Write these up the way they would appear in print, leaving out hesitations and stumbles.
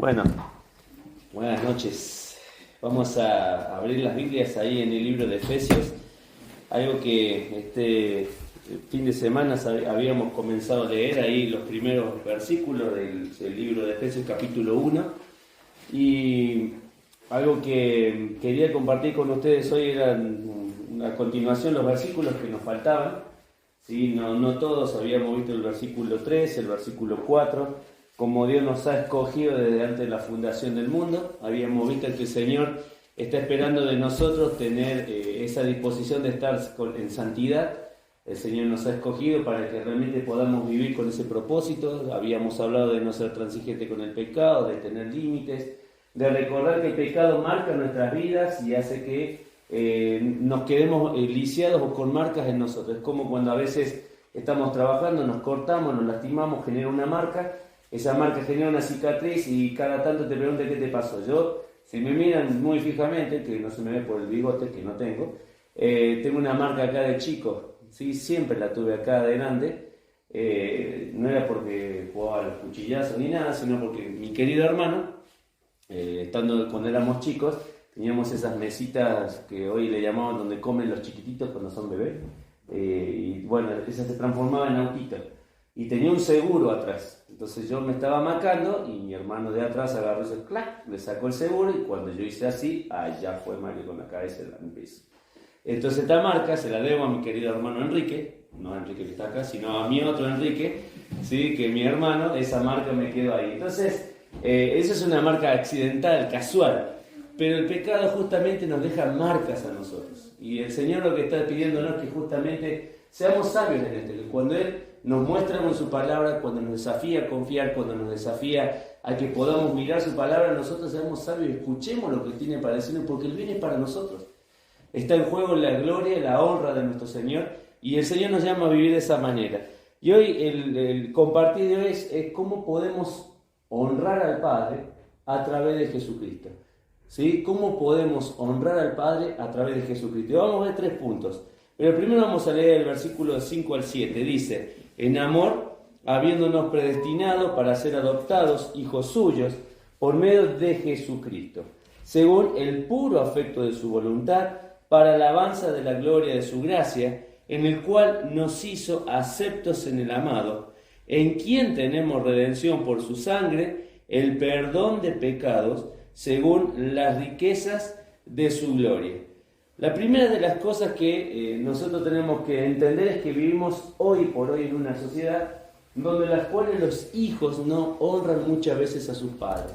Bueno, buenas noches. Vamos a abrir las Biblias ahí en el libro de Efesios. Algo que este fin de semana habíamos comenzado a leer ahí los primeros versículos del libro de Efesios capítulo 1. Y algo que quería compartir con ustedes hoy era a continuación los versículos que nos faltaban. ¿Sí? No todos habíamos visto el versículo 3, el versículo 4. Como Dios nos ha escogido desde antes de la fundación del mundo, habíamos visto que el Señor está esperando de nosotros tener esa disposición de estar en santidad. El Señor nos ha escogido para que realmente podamos vivir con ese propósito. Habíamos hablado de no ser transigente con el pecado, de tener límites, de recordar que el pecado marca nuestras vidas y hace que nos quedemos lisiados o con marcas en nosotros. Es como cuando a veces estamos trabajando, nos cortamos, nos lastimamos, genera una marca. Esa marca genera una cicatriz y cada tanto te preguntan qué te pasó. Si me miran muy fijamente, que no se me ve por el bigote, que no tengo una marca acá de chico, ¿sí? Siempre la tuve acá de grande. No era porque jugaba a los cuchillazos ni nada, sino porque mi querido hermano, estando cuando éramos chicos, teníamos esas mesitas que hoy le llamaban donde comen los chiquititos cuando son bebés. Y bueno, esas se transformaban en autitos. Y tenía un seguro atrás. Entonces yo me estaba macando y mi hermano de atrás agarró ese clac, le sacó el seguro y cuando yo hice así, allá fue Mario con la cabeza en el piso. Entonces esta marca se la debo a mi querido hermano Enrique, no a Enrique que está acá, sino a mi otro Enrique, ¿sí? Que mi hermano, esa marca me quedó ahí. Entonces, eso es una marca accidental, casual, pero el pecado justamente nos deja marcas a nosotros. Y el Señor lo que está pidiéndonos es que justamente seamos sabios en esto, que cuando Él nos muestra con su palabra, cuando nos desafía a confiar, cuando nos desafía a que podamos mirar su palabra, nosotros seamos sabios y escuchemos lo que Él tiene para decirnos, porque Él viene para nosotros. Está en juego la gloria y la honra de nuestro Señor, y el Señor nos llama a vivir de esa manera. Y hoy el compartir de hoy es cómo podemos honrar al Padre a través de Jesucristo. ¿Sí? ¿Cómo podemos honrar al Padre a través de Jesucristo? Y vamos a ver 3 puntos. Pero primero vamos a leer el versículo 5 al 7. Dice: en amor, habiéndonos predestinado para ser adoptados hijos suyos por medio de Jesucristo, según el puro afecto de su voluntad, para alabanza de la gloria de su gracia, en el cual nos hizo aceptos en el amado, en quien tenemos redención por su sangre, el perdón de pecados, según las riquezas de su gloria. La primera de las cosas que nosotros tenemos que entender es que vivimos hoy por hoy en una sociedad donde las cuales los hijos no honran muchas veces a sus padres.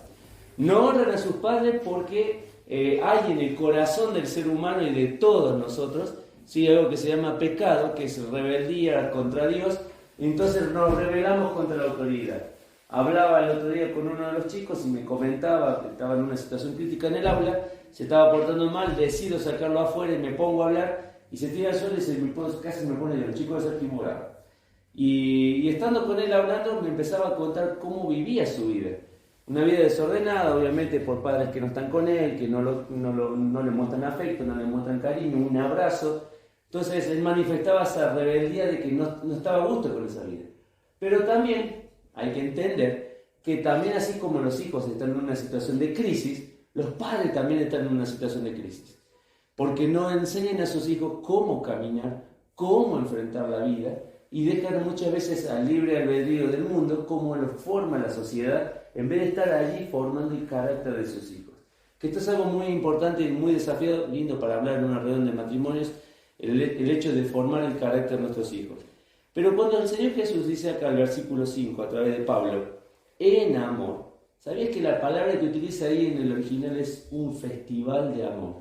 No honran a sus padres porque hay en el corazón del ser humano y de todos nosotros, ¿sí? Algo que se llama pecado, que es rebeldía contra Dios. Entonces nos rebelamos contra la autoridad. Hablaba el otro día con uno de los chicos y me comentaba que estaba en una situación crítica en el aula, se estaba portando mal, decido sacarlo afuera y me pongo a hablar y se tira al suelo y casi me pone el chico de séptimo grado. Y estando con él hablando me empezaba a contar cómo vivía su vida. Una vida desordenada, obviamente por padres que no están con él, que no le muestran afecto, no le muestran cariño, un abrazo. Entonces él manifestaba esa rebeldía de que no estaba a gusto con esa vida. Pero también hay que entender que también así como los hijos están en una situación de crisis, los padres también están en una situación de crisis. Porque no enseñan a sus hijos cómo caminar, cómo enfrentar la vida y dejan muchas veces al libre albedrío del mundo cómo lo forma la sociedad en vez de estar allí formando el carácter de sus hijos. Que esto es algo muy importante y muy desafiado, lindo para hablar en una reunión de matrimonios, el hecho de formar el carácter de nuestros hijos. Pero cuando el Señor Jesús dice acá el versículo 5 a través de Pablo, en amor, ¿sabías que la palabra que utiliza ahí en el original es un festival de amor?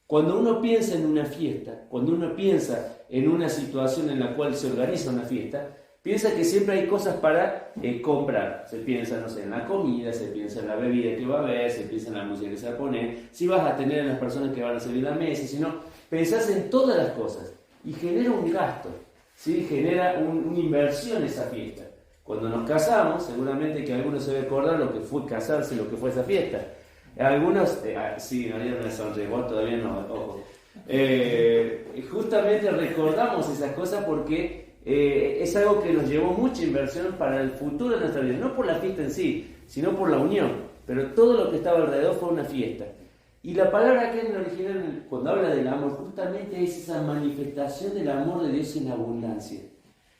Cuando uno piensa en una fiesta, cuando uno piensa en una situación en la cual se organiza una fiesta, piensa que siempre hay cosas para comprar. Se piensa, no sé, en la comida, se piensa en la bebida que va a haber, se piensa en la música que se va a poner, si vas a tener a las personas que van a servir la mesa, si no, pensás en todas las cosas y genera un gasto. ¿Sí? Genera una inversión esa fiesta. Cuando nos casamos, seguramente que algunos se deben acordar lo que fue casarse, lo que fue esa fiesta. Algunos, sí, María me sonríe, vos todavía no, ojo. Justamente recordamos esas cosas porque es algo que nos llevó mucha inversión para el futuro de nuestra vida. No por la fiesta en sí, sino por la unión. pero todo lo que estaba alrededor fue una fiesta. Y la palabra que en el original, cuando habla del amor, justamente es esa manifestación del amor de Dios en abundancia.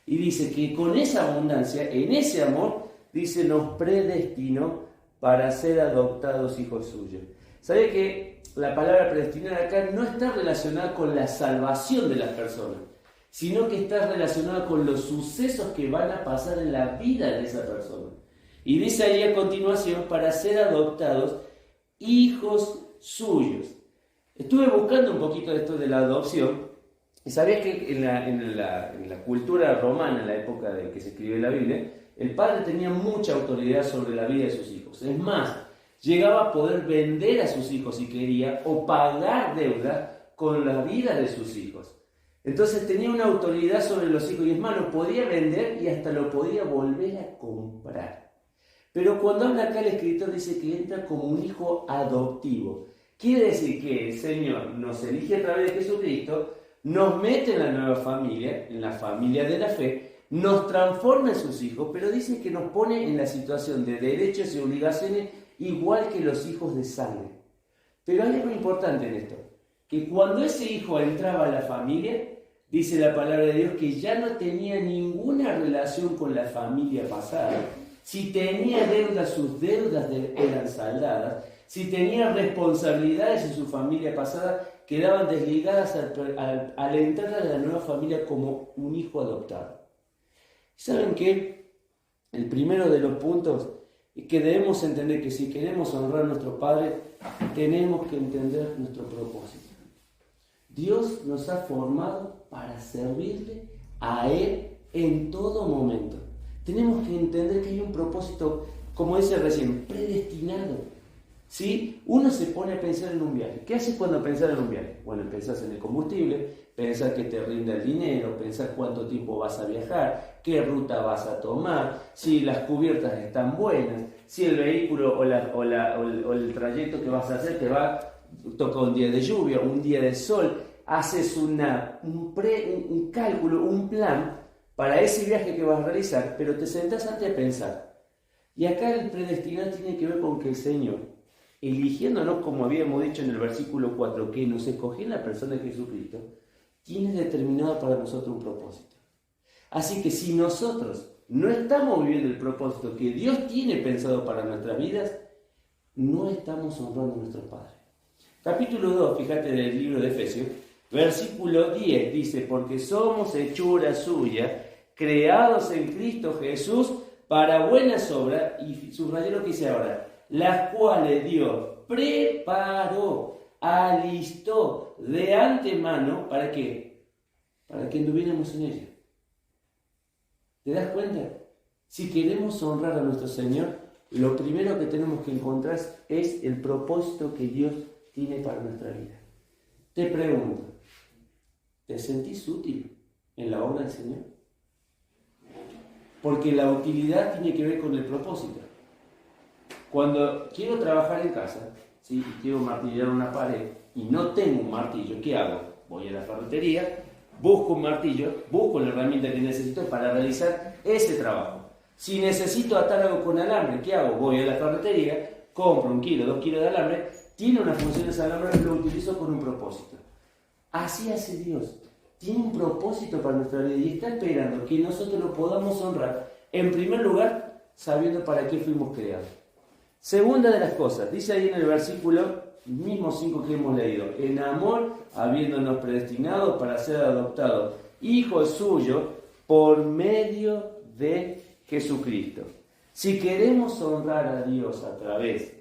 Y dice que con esa abundancia, en ese amor, dice, nos predestinó para ser adoptados hijos suyos. ¿Sabe que la palabra predestinar acá no está relacionada con la salvación de las personas, sino que está relacionada con los sucesos que van a pasar en la vida de esa persona? Y dice ahí a continuación, para ser adoptados hijos suyos. Estuve buscando un poquito esto de la adopción, y sabía que en la cultura romana, en la época de que se escribe la Biblia, el padre tenía mucha autoridad sobre la vida de sus hijos. Es más, llegaba a poder vender a sus hijos si quería, o pagar deuda con la vida de sus hijos. Entonces tenía una autoridad sobre los hijos, y es más, lo podía vender y hasta lo podía volver a comprar. Pero cuando habla acá el escritor dice que entra como un hijo adoptivo. Quiere decir que el Señor nos elige a través de Jesucristo, nos mete en la nueva familia, en la familia de la fe, nos transforma en sus hijos, pero dice que nos pone en la situación de derechos y obligaciones igual que los hijos de sangre. Pero hay algo importante en esto, que cuando ese hijo entraba a la familia, dice la palabra de Dios que ya no tenía ninguna relación con la familia pasada. Si tenía deudas, sus deudas eran saldadas. Si tenía responsabilidades en su familia pasada, quedaban desligadas al entrar a la nueva familia como un hijo adoptado. ¿Saben qué? El primero de los puntos es que debemos entender que si queremos honrar a nuestro Padre, tenemos que entender nuestro propósito. Dios nos ha formado para servirle a Él en todo momento. Tenemos que entender que hay un propósito, como dice recién, predestinado. ¿Sí? Uno se pone a pensar en un viaje. ¿Qué haces cuando pensás en un viaje? Bueno, pensás en el combustible, pensás que te rinda el dinero, pensás cuánto tiempo vas a viajar, qué ruta vas a tomar, si las cubiertas están buenas, si el vehículo o el trayecto que vas a hacer toca un día de lluvia, un día de sol. Haces un cálculo, un plan para ese viaje que vas a realizar, pero te sentás antes a pensar. Y acá el predestinado tiene que ver con que el Señor, eligiéndonos, como habíamos dicho en el versículo 4, que nos escogió en la persona de Jesucristo, tiene determinado para nosotros un propósito. Así que si nosotros no estamos viviendo el propósito que Dios tiene pensado para nuestras vidas, no estamos honrando a nuestro Padre. Capítulo 2, fíjate, del libro de Efesios, versículo 10, dice, porque somos hechura suya, creados en Cristo Jesús para buenas obras, y subrayé lo que dice ahora, las cuales Dios preparó, alistó de antemano, ¿para qué? Para que anduviéramos en ella. ¿Te das cuenta? Si queremos honrar a nuestro Señor, lo primero que tenemos que encontrar es el propósito que Dios tiene para nuestra vida. Te pregunto, ¿te sentís útil en la obra del Señor? Porque la utilidad tiene que ver con el propósito. Cuando quiero trabajar en casa, ¿sí? Y quiero martillar una pared y no tengo un martillo, ¿qué hago? Voy a la ferretería, busco un martillo, busco la herramienta que necesito para realizar ese trabajo. Si necesito atar algo con alambre, ¿qué hago? Voy a la ferretería, compro 1 kilo, 2 kilos de alambre, tiene una función ese alambre y lo utilizo con un propósito. Así hace Dios. Tiene un propósito para nuestra vida y está esperando que nosotros lo podamos honrar, en primer lugar, sabiendo para qué fuimos creados. Segunda de las cosas, dice ahí en el versículo, mismo 5 que hemos leído, en amor, habiéndonos predestinado para ser adoptados hijos suyos por medio de Jesucristo. Si queremos honrar a Dios a través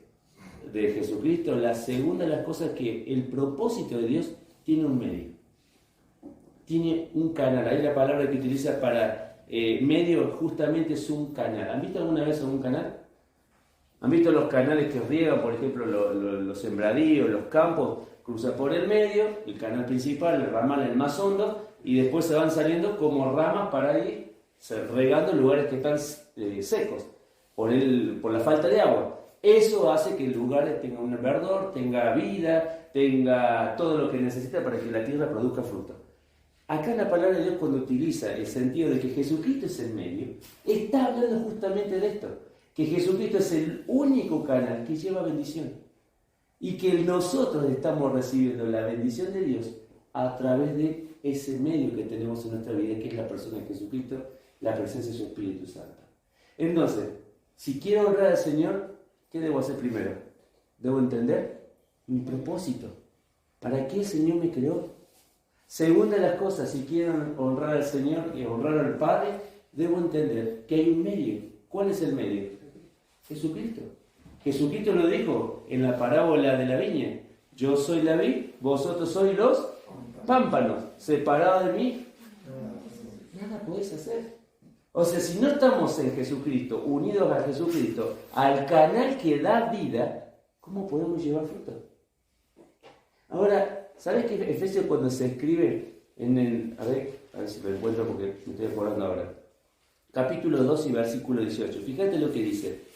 de Jesucristo, la segunda de las cosas es que el propósito de Dios tiene un medio, tiene un canal. Ahí la palabra que utiliza para medio justamente es un canal. ¿Han visto alguna vez algún canal? ¿Han visto los canales que riegan, por ejemplo, los sembradíos, los campos? Cruza por el medio, el canal principal, el ramal el más hondo, y después se van saliendo como ramas para ir regando en lugares que están secos por la falta de agua. Eso hace que el lugar tenga un verdor, tenga vida, tenga todo lo que necesita para que la tierra produzca fruto. Acá la palabra de Dios, cuando utiliza el sentido de que Jesucristo es el medio, está hablando justamente de esto. que Jesucristo es el único canal que lleva bendición y que nosotros estamos recibiendo la bendición de Dios a través de ese medio que tenemos en nuestra vida, que es la persona de Jesucristo, la presencia de su Espíritu Santo. Entonces, si quiero honrar al Señor, ¿qué debo hacer primero? Debo entender mi propósito. ¿Para qué el Señor me creó? Segunda de las cosas, si quiero honrar al Señor y honrar al Padre, debo entender que hay un medio. ¿Cuál es el medio? Jesucristo. Jesucristo lo dijo en la parábola de la viña. Yo soy la vid, vosotros sois los pámpanos. Separados de mí, nada podéis hacer. O sea, si no estamos en Jesucristo, unidos a Jesucristo, al canal que da vida, ¿cómo podemos llevar fruto? Ahora, ¿sabes que Efesios cuando se escribe en el... A ver si me encuentro porque me estoy acordando ahora. Capítulo 2 y versículo 18. Fíjate lo que dice.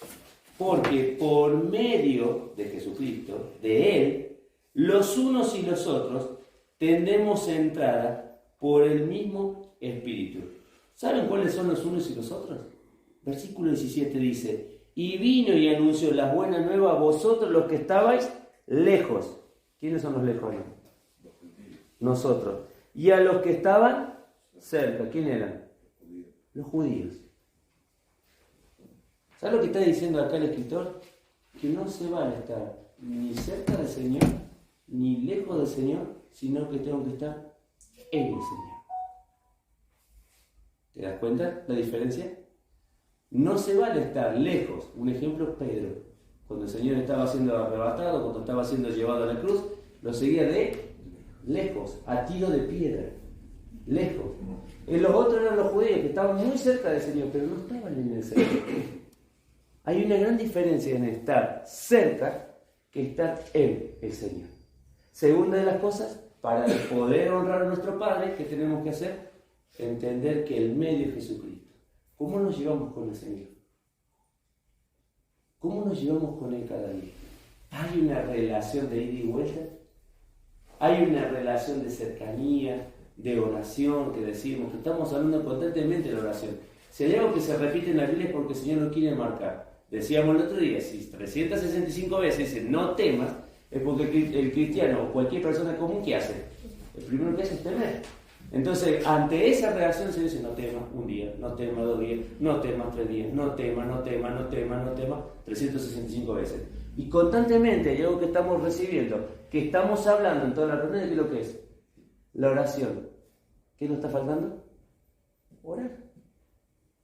Porque por medio de Jesucristo, de Él, los unos y los otros tendemos entrada por el mismo Espíritu. ¿Saben cuáles son los unos y los otros? Versículo 17 dice, y vino y anunció la buena nueva a vosotros los que estabais lejos. ¿Quiénes son los lejos? Nosotros. Y a los que estaban cerca. ¿Quién eran? Los judíos. ¿Sabes lo que está diciendo acá el escritor? Que no se vale estar ni cerca del Señor, ni lejos del Señor, sino que tengo que estar en el Señor. ¿Te das cuenta la diferencia? No se vale estar lejos. Un ejemplo es Pedro. Cuando el Señor estaba siendo arrebatado, cuando estaba siendo llevado a la cruz, lo seguía de lejos, a tiro de piedra. Lejos. Los otros eran los judíos que estaban muy cerca del Señor, pero no estaban en el Señor. Hay una gran diferencia en estar cerca que estar en el Señor. Segunda de las cosas, para poder honrar a nuestro Padre, ¿qué tenemos que hacer? Entender que el medio es Jesucristo. ¿Cómo nos llevamos con el Señor? ¿Cómo nos llevamos con Él cada día? ¿Hay una relación de ida y vuelta? ¿Hay una relación de cercanía, de oración, que decimos que estamos hablando constantemente de la oración? Si hay algo que se repite en la Biblia es porque el Señor no quiere marcar. Decíamos el otro día, si 365 veces dice no temas, es porque el cristiano o cualquier persona común, ¿qué hace? El primero que hace es temer. Entonces, ante esa reacción se dice no temas un día, no temas 2 días, no temas 3 días, no temas, 365 veces. Y constantemente hay algo que estamos recibiendo, que estamos hablando en todas las reuniones, ¿qué es lo que es? La oración. ¿Qué nos está faltando? Orar.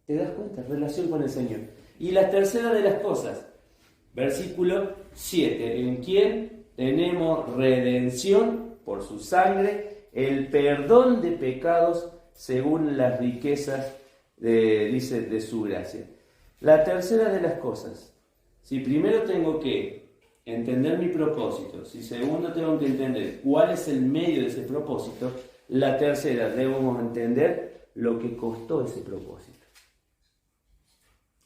¿Te das cuenta? Relación con el Señor. Y la tercera de las cosas, versículo 7, en quien tenemos redención por su sangre, el perdón de pecados según las riquezas de su gracia. La tercera de las cosas, si primero tengo que entender mi propósito, si segundo tengo que entender cuál es el medio de ese propósito, la tercera debemos entender lo que costó ese propósito.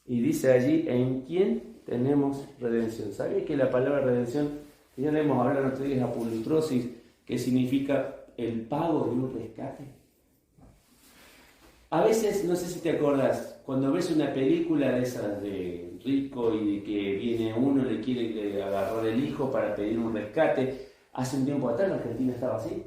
Y dice allí, en quién tenemos redención. ¿Sabéis que la palabra redención, que ya le hemos hablado en otros días, apolutrosis, que significa el pago de un rescate? A veces, no sé si te acordás, cuando ves una película de esas de rico y de que viene uno, le quiere agarrar el hijo para pedir un rescate. Hace un tiempo atrás en Argentina estaba así.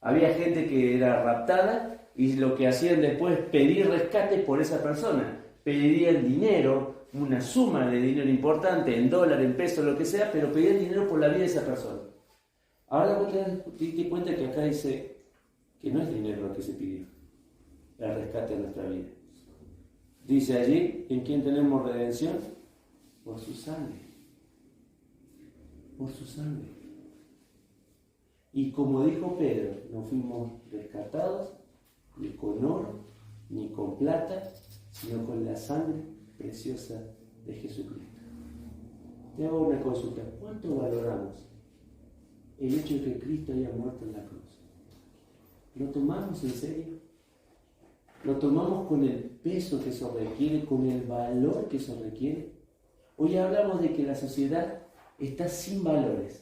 Había gente que era raptada y lo que hacían después es pedir rescate por esa persona. Pedirían dinero, una suma de dinero importante, en dólar, en peso, lo que sea, pero pedían dinero por la vida de esa persona. Ahora vos te das cuenta que acá dice que no es dinero lo que se pidió, el rescate de nuestra vida. Dice allí, ¿en quién tenemos redención? Por su sangre. Por su sangre. Y como dijo Pedro, no fuimos rescatados ni con oro, ni con plata, sino con la sangre preciosa de Jesucristo. Te hago una consulta. ¿Cuánto valoramos el hecho de que Cristo haya muerto en la cruz? ¿Lo tomamos en serio? ¿Lo tomamos con el peso que eso requiere, con el valor que eso requiere? Hoy hablamos de que la sociedad está sin valores.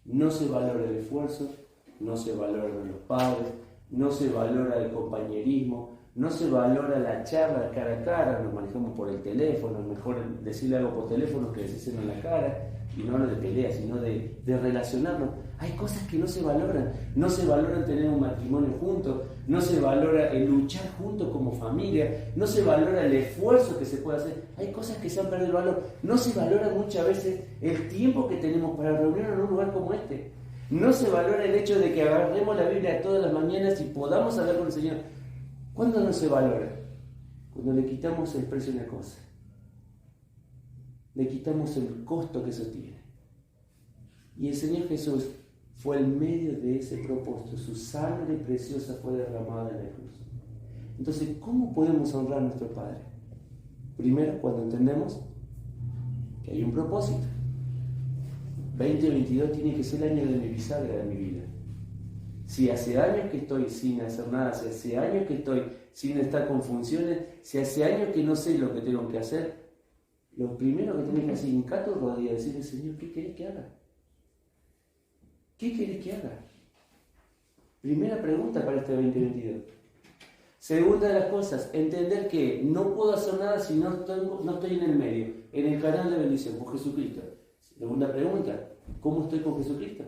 No se valora el esfuerzo, no se valoran los padres, no se valora el compañerismo, no se valora la charla cara a cara, nos manejamos por el teléfono, mejor decirle algo por teléfono que decírselo en la cara, y no hablo de pelea, sino de relacionarnos. Hay cosas que no se valoran tener un matrimonio juntos, no se valora el luchar juntos como familia, no se valora el esfuerzo que se puede hacer, hay cosas que se han perdido el valor, no se valora muchas veces el tiempo que tenemos para reunirnos en un lugar como este, no se valora el hecho de que agarremos la Biblia todas las mañanas y podamos hablar con el Señor. ¿Cuándo no se valora? Cuando le quitamos el precio a una cosa. Le quitamos el costo que eso tiene. Y el Señor Jesús fue el medio de ese propósito. Su sangre preciosa fue derramada en la cruz. Entonces, ¿cómo podemos honrar a nuestro Padre? Primero, cuando entendemos que hay un propósito. 2022 tiene que ser el año de mi bisagra de mi vida. Si hace años que estoy sin hacer nada, si hace años que estoy sin estar con funciones, si hace años que no sé lo que tengo que hacer, lo primero que tenés que hacer, hincar tu rodilla y decirle, Señor, ¿qué querés que haga? ¿Qué querés que haga? Primera pregunta para este 2022. Segunda de las cosas, entender que no puedo hacer nada si no estoy en el medio, en el canal de bendición, con Jesucristo. Segunda pregunta, ¿cómo estoy con Jesucristo?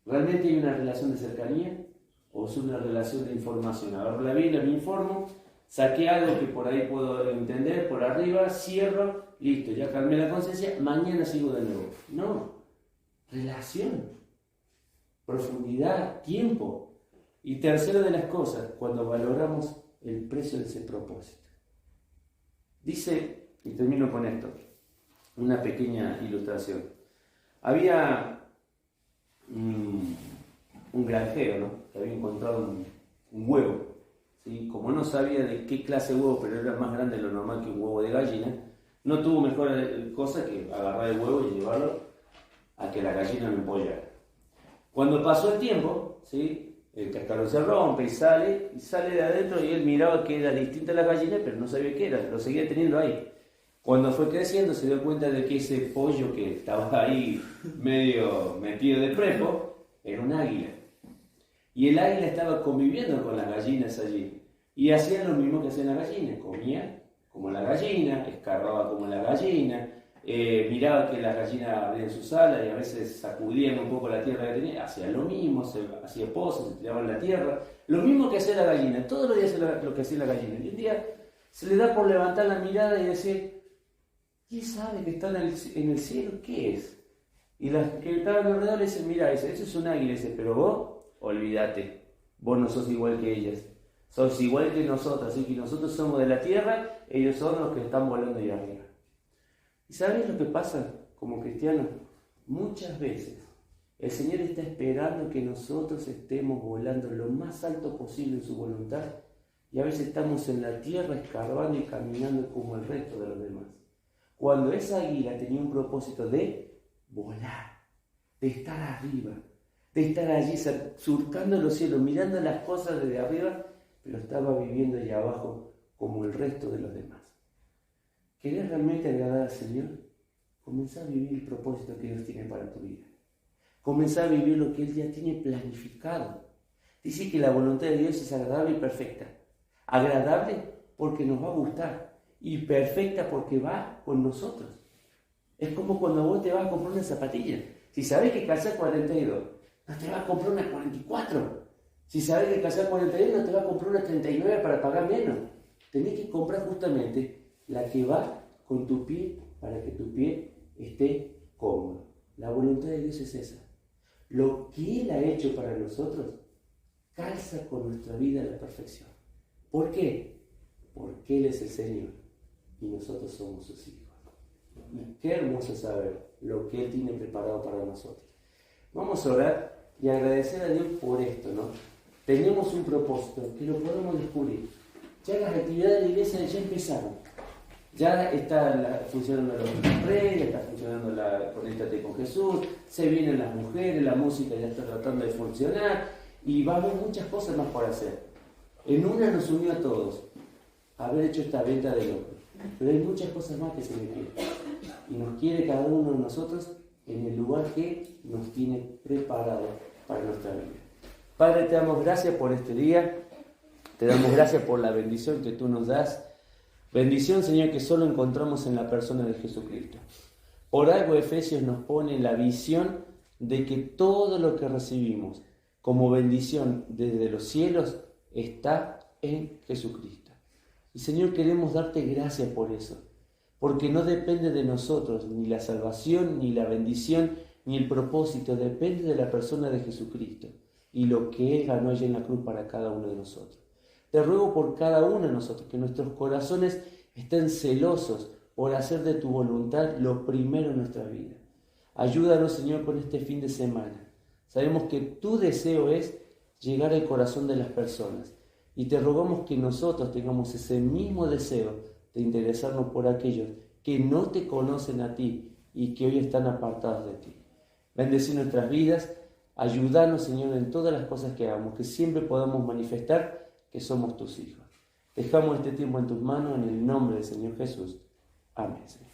¿Realmente hay una relación de cercanía o es una relación de información? Agarro la Biblia, me informo, saqué algo que por ahí puedo entender, por arriba, cierro, listo, ya calmé la conciencia, mañana sigo de nuevo. No, relación, profundidad, tiempo. Y tercero de las cosas, cuando valoramos el precio de ese propósito. Dice, y termino con esto, una pequeña ilustración. Había un granjero, ¿no?, que había encontrado un huevo, ¿sí? Como no sabía de qué clase de huevo, pero era más grande de lo normal que un huevo de gallina, no tuvo mejor cosa que agarrar el huevo y llevarlo a que la gallina lo empollara. Cuando pasó el tiempo, ¿sí?, el cascarón se rompe y sale de adentro, y él miraba que era distinta a la gallina, pero no sabía qué era, lo seguía teniendo ahí. Cuando fue creciendo se dio cuenta de que ese pollo que estaba ahí medio metido de prepo era un águila. Y el águila estaba conviviendo con las gallinas allí. Y hacía lo mismo que hacían las gallinas. Comía como la gallina, escarbaba como la gallina, miraba que las gallinas abrían sus alas y a veces sacudían un poco la tierra que tenía. Hacía lo mismo, hacía pozos, se tiraban en la tierra. Lo mismo que hacía la gallina. Todos los días lo que hacía la gallina. Y un día se le da por levantar la mirada y decir, ¿quién sabe que está en el cielo? ¿Qué es? Y las que estaban alrededor le dicen, mira, eso es un águila. Dice, pero vos, olvídate, vos no sos igual que ellas. Sos igual que nosotros, así que nosotros somos de la tierra, ellos son los que están volando ahí arriba. ¿Y sabes lo que pasa como cristianos? Muchas veces el Señor está esperando que nosotros estemos volando lo más alto posible en su voluntad, y a veces estamos en la tierra escarbando y caminando como el resto de los demás. Cuando esa águila tenía un propósito de volar, de estar arriba, de estar allí surcando los cielos, mirando las cosas desde arriba, pero estaba viviendo allá abajo como el resto de los demás. ¿Querés realmente agradar al Señor? Comenzá a vivir el propósito que Dios tiene para tu vida. Comenzá a vivir lo que Él ya tiene planificado. Dice que la voluntad de Dios es agradable y perfecta. Agradable porque nos va a gustar, y perfecta porque va con nosotros. Es como cuando vos te vas a comprar una zapatilla. Si sabes que calzás 42, no te vas a comprar una 44. Si sabes que calzás 42, no te vas a comprar una 39 para pagar menos. Tenés que comprar justamente la que va con tu pie, para que tu pie esté cómodo. La voluntad de Dios es esa. Lo que Él ha hecho para nosotros calza con nuestra vida a la perfección. ¿Por qué? Porque Él es el Señor y nosotros somos sus hijos. Y qué hermoso saber lo que Él tiene preparado para nosotros. Vamos a orar y agradecer a Dios por esto, ¿no? Tenemos un propósito que lo podemos descubrir. Ya las actividades de la iglesia ya empezaron. Ya está funcionando la red, está funcionando la Conéctate con Jesús, se vienen las mujeres, la música ya está tratando de funcionar, y va a haber muchas cosas más por hacer. En una nos unió a todos haber hecho esta venta de locos, pero hay muchas cosas más que se le quieren, y nos quiere cada uno de nosotros en el lugar que nos tiene preparado para nuestra vida. Padre, te damos gracias por este día. Te damos gracias por la bendición que tú nos das. Bendición, Señor, que solo encontramos en la persona de Jesucristo. Por algo Efesios nos pone la visión de que todo lo que recibimos como bendición desde los cielos está en Jesucristo. Y Señor, queremos darte gracias por eso, porque no depende de nosotros ni la salvación, ni la bendición, ni el propósito, depende de la persona de Jesucristo y lo que Él ganó allí en la cruz para cada uno de nosotros. Te ruego por cada uno de nosotros que nuestros corazones estén celosos por hacer de tu voluntad lo primero en nuestra vida. Ayúdanos, Señor, con este fin de semana. Sabemos que tu deseo es llegar al corazón de las personas y te rogamos que nosotros tengamos ese mismo deseo de interesarnos por aquellos que no te conocen a ti y que hoy están apartados de ti. Bendecir nuestras vidas, ayúdanos, Señor, en todas las cosas que hagamos, que siempre podamos manifestar que somos tus hijos. Dejamos este tiempo en tus manos en el nombre del Señor Jesús. Amén, Señor.